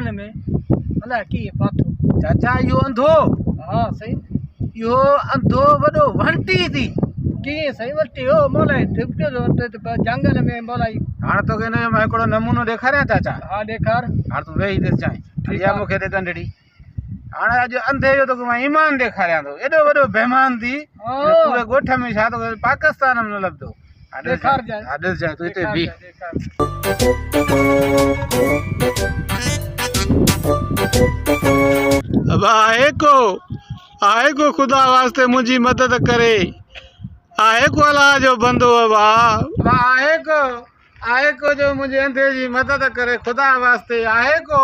जंगल में अला की पाथो चाचा यो अंधो हाँ सही यो अंधो वडो वंटी थी की सही वटी हो मोलाई ठिपके जो जंगल में मोलाई हाण तो के न एकड़ो नमूनो देखारिया चाचा हाँ देखार हाण तू वेही दे चाहे या मुखे दे गंडड़ी हाणे अज अंधे जो तो मैं ईमान देखारिया तो एडो वडो बेईमान थी पूरे गोठ में छा तो पाकिस्तान में न लबदो देखार जाए आदर जाए तो इते भी अब आए को खुदा वास्ते मुझी मदद करे आए को अल्लाह जो बंदो अब आए को जो मुझे अंधे जी मदद करे खुदा वास्ते आए को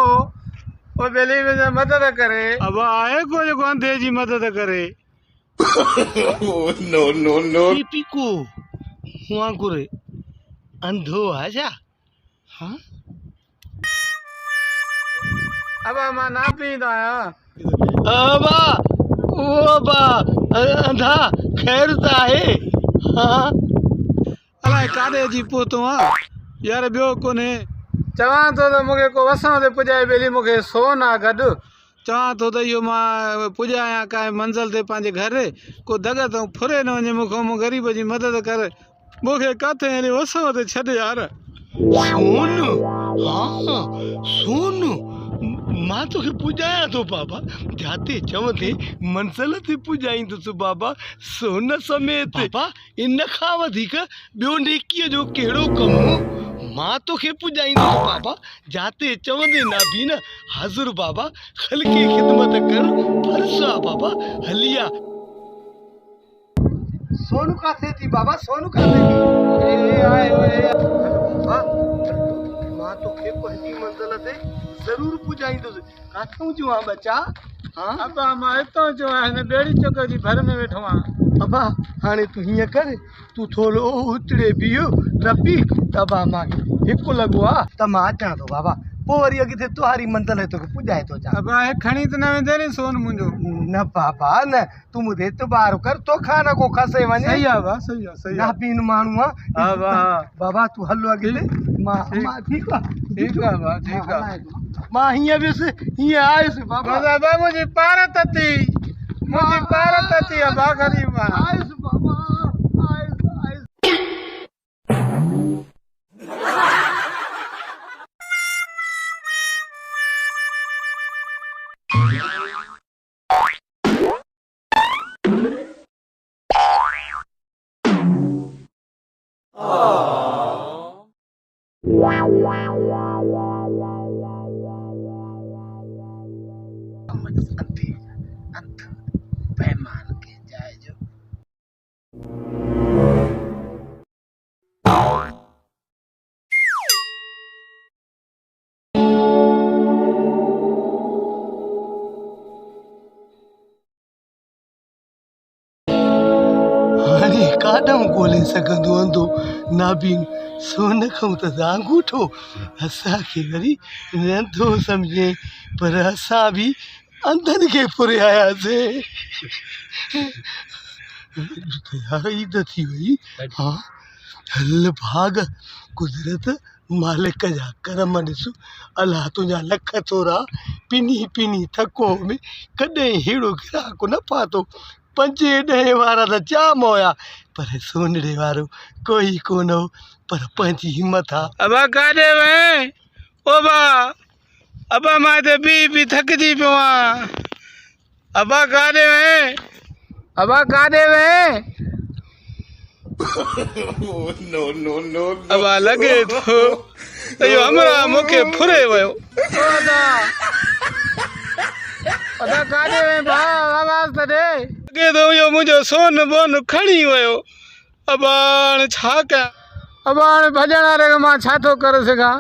वो बेली में मदद करे अब आए को जो अंधे जी मदद करे नो नो नो पीको हुआ करे अंधो आजा हाँ अब मां ना पींदा आया अबा ओ बा अंधा खैर है हाँ अलाए काॾे जी पोतो आ यार ॿियो कोन्हे चवां थो त मूंखे को वसां ते पुॼाए बेली मूंखे सोन आहे गॾु चवां थो त इहो मां पुॼायां कांहिं मंज़िल ते पंहिंजे घर को दगत ऐं फुरे न वञे मूंखां मूं ग़रीब जी मदद कर मूंखे किथे अहिड़े वसां ते छॾ यार सोन हाँ सोन मां तोखे पुॼायां थो बाबा जाते चवंदे मंज़िल ते पुॼाईंदुसि बाबा सोन समेत बाबा इन खां वधीक ॿियो नेकीअ जो कहिड़ो कमु मां तोखे पुॼाईंदुसि बाबा जाते चवंदे ना बि न हाज़ुर बाबा ख़ल्क़ी ख़िदमत कर फर्ज़ आहे बाबा हलिया सोनू काथे थी बाबा सोनू काथे मां तोखे पंहिंजी मंज़िल ते ज़रूर पुॼाईंदुसि काथूं जो आहे बचा हाँ अबा मां हितां जो आहे हिन ॿेड़ी चुक जी भर में वेठो आहियां अबा हाणे तूं हीअं कर तूं थोरो उतरे बीहो टपी त अबा मांखे हिकु लॻो आहे त मां अचां थो बाबा पोइ वरी अॻिते तुहारी मंज़िल तोखे पुॼाए थो अचां अबा हे खणी त न वेंदे नी सोन मुंहिंजो न बाबा न तूं मुंहिंजे एतबार कर तोखां न को खसे वञे सही आहे बा सही आहे ना पीन माण्हू आहे हा बा बाबा तूं हलो अॻिते मां ठीकु आहे ठीकु आहे बा ठीकु आहे मां हीअं वियुसि हीअं आयुसि बाबा बाबा मुंहिंजी पार तती मुंहिंजी पार तती आहे बा ग़रीब मां आयुसि बाबा आयुसि बेईमान के जाए जो हाणे काॾां ॻोल्हे सघंदो अंधो नाबीन सोन खां त आंगूठो असांखे वरी नंढो सम्झे पर असां बि अंधनि खे फुरे आयासीं यार ईद थी वई हाँ हल भाग कुदरत मालिक जा करम ॾिस अलाह तुंहिंजा लख थोरा पिनी पिनी थको में कॾहिं अहिड़ो ग्राहक न पातो 5-10 वारा त जाम हुया पर सोनड़े वारो कोई कोन हो पर पंहिंजी हिम्मत आहे अबा काॾे वए ओ बा अबा मां हिते बि थकिजी पियो आहियां अबा काॾे वए अबा काॾे वए नो नो नो अबा लॻे थो इहो हमरा मूंखे फुरे वियो अबा काॾे वए भाउ आवाज़ त ॾे लॻे थो इहो मुंहिंजो सोन बोन खणी वियो अबा हाणे छा कयां अबा हाणे भॼण वारे खे मां छा थो करे सघां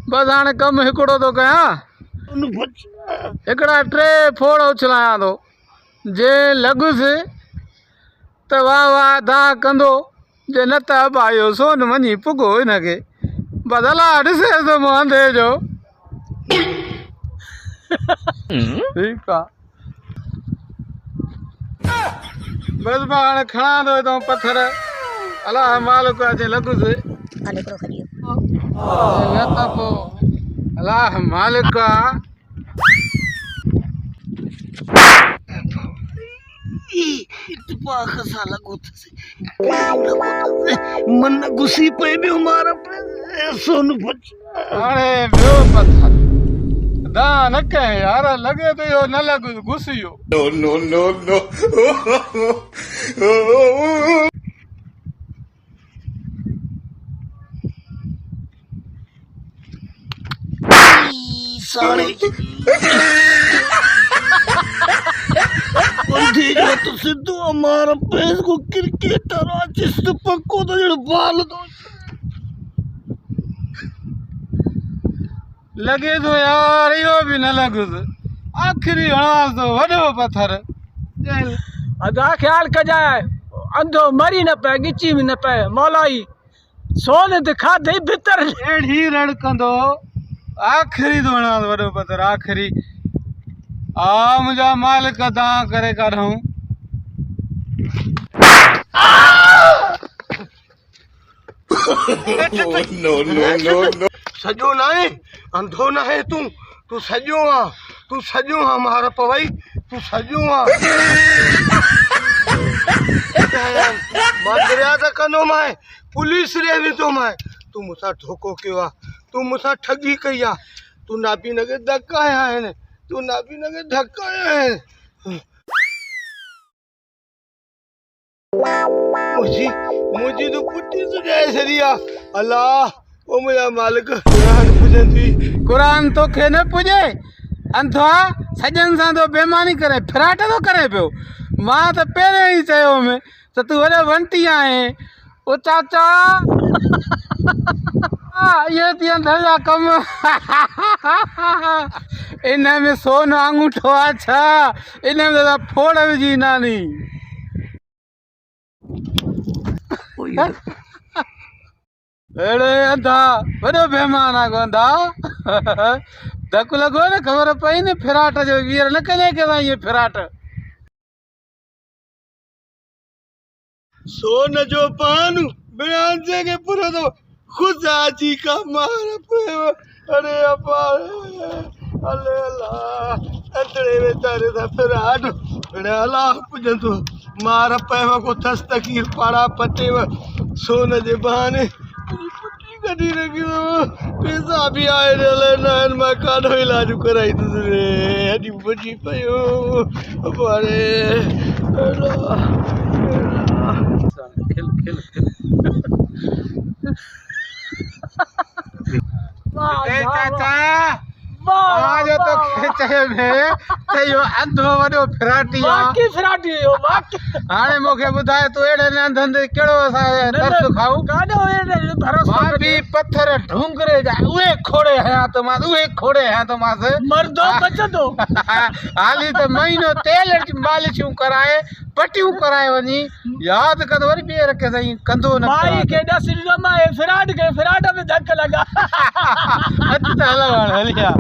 बसि हाणे कमु हिकिड़ो थो कयां हिकिड़ा 3 फोड़ उछलायां थो जे लॻुसि त वाह वाह दा कंदो जे न त अबा इहो सोन वञी पुॻो हिनखे बसि अला ॾिसे थो मूं अंधे जो ठीकु आहे बसि मां हाणे खणां थो हितां पथर अला, मालिक अचे लॻुसि न त पोइ अलाह मालिका इतफाक साला गुस्से मन गुस्सी पे भी हमारा सोनू अरे ॿियो पत्थर दा न कहीं यार लगे तो यो न लग गुस्सियो No, no, no, no. सारे तो सिद्धू हमारा पैस को क्रिकेटर जिस पक्को तो जड़ बाल दो लगे तो यार यो भी न लगुस आखिरी हणास तो वॾो पत्थर अदा ख्याल कजाए अंधो मरी न पे गिची भी न पे मौलाई सोन दिखा दे भीतर एड़ी रड़कंदो आखिरी तो हणास वॾो पत्थर आखिरी आ मुंहिंजा मालिक दा करे काढूं No, no, no, no. सजो ना है अंधो ना है तू सजो आ मारा पवई तू सजो आ मर्यादा कनो माए पुलिस रे भी तो माए तू मुसा धोखो क्यों आ तू मुसा ठगी कई आ तू नापी नगे धक्का है ने तू नापी नगे धक्का है मुझे तो पुट्टी सुझाए सरिया अल्लाह ओ मेरा मालिक कुरान पुजंदी कुरान तो खे न पुजे अंधा सजन सां तो बेमानी करे फिराट तो करे पियो मां तो पहिरियों ई चयो में त तूं वॾो वंटी आहे ओ चाचा ये थी अंधर जा कम इन में सोन अंगूठो आहे छा इन में त फोड़ विझी नानी अड़े अंधा वॾो बेमान आहे अंधा धक लॻो न ख़बर पई न फिराट जो वीर न कले के ये फिराट सोन जो पान बयान से के पूरा तो खुदा जी का मार पे अरे अपा अले अल्लाह अंतरे में तारे दा फिराट अरे अल्लाह पुजन तो मार पे को तस्तकीर पाड़ा पटे सोन जे बहाने कदी रखियो पैसा भी आए रे नैन में काढो इलाज कराई तुझे हडी बची पयो अरे खिल खिल चाचा आज तो खेचे में ते यो अंधो वॾो फिराटी बाकी फिराटी हो बाकी हाणे मूंखे ॿुधाए तूं अहिड़े नंढनि ते कहिड़ो असां तरस खाऊं काॾो भरोसो मां बि पत्थर ढूंगरे जा उहे खोड़े हयां तो मां उहे खोड़े हयां तो मां मर्दो बचंदो हाली त महीनो तेल मालिशूं कराए पटियूं कराए वञी यादि कंदो वरी ॿिए रखे साईं कंदो न माई के ॾस ॾिनो मां फिराट में धक लॻा अच त हलो हाणे हलिया